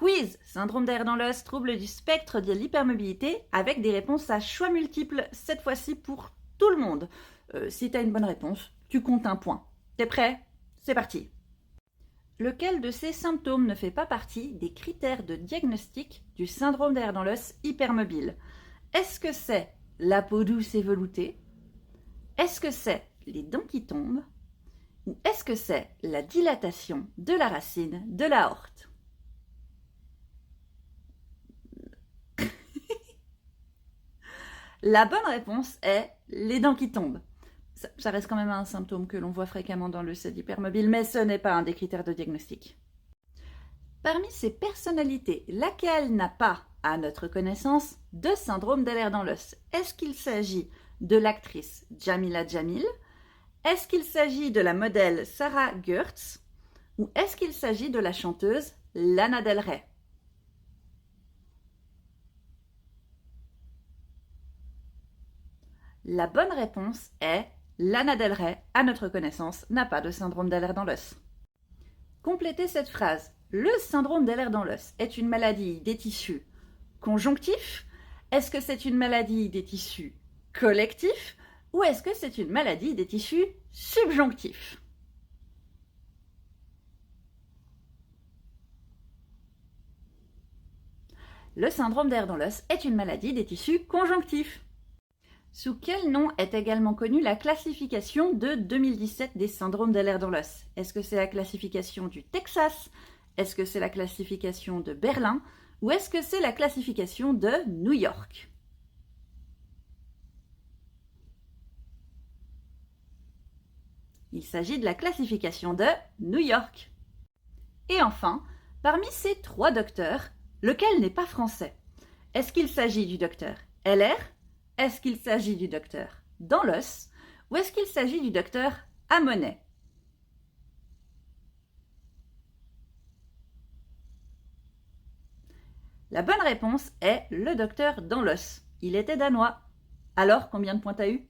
Quiz, syndrome d'air dans l'os, trouble du spectre de l'hypermobilité, avec des réponses à choix multiples, cette fois-ci pour tout le monde. Si tu as une bonne réponse, tu comptes un point. T'es prêt? C'est parti. Lequel de ces symptômes ne fait pas partie des critères de diagnostic du syndrome d'air dans l'os hypermobile? Est-ce que c'est la peau douce et veloutée? Est-ce que c'est les dents qui tombent? Ou est-ce que c'est la dilatation de la racine de l'aorte? La bonne réponse est les dents qui tombent. Ça reste quand même un symptôme que l'on voit fréquemment dans le SED hypermobile, mais ce n'est pas un des critères de diagnostic. Parmi ces personnalités, laquelle n'a pas, à notre connaissance, de syndrome d'air dans l'os? Est-ce qu'il s'agit de l'actrice Jamila Jamil? Est-ce qu'il s'agit de la modèle Sarah Gertz? Ou est-ce qu'il s'agit de la chanteuse Lana Del Rey? La bonne réponse est Lana Del Rey, à notre connaissance, n'a pas de syndrome d'air dans l'os. Complétez cette phrase. Le syndrome d'air dans l'os est une maladie des tissus conjonctifs? Est-ce que c'est une maladie des tissus collectifs? Ou est-ce que c'est une maladie des tissus subjonctifs? Le syndrome d'air dans l'os est une maladie des tissus conjonctifs. Sous quel nom est également connue la classification de 2017 des syndromes d'air dans l'os? Est-ce que c'est la classification du Texas? Est-ce que c'est la classification de Berlin? Ou est-ce que c'est la classification de New York? Il s'agit de la classification de New York. Et enfin, parmi ces 3 docteurs, lequel n'est pas français? Est-ce qu'il s'agit du docteur LR? Est-ce qu'il s'agit du docteur dans l'os? Ou est-ce qu'il s'agit du docteur Amonet? La bonne réponse est le docteur dans l'os. Il était danois. Alors, combien de points t'as eu?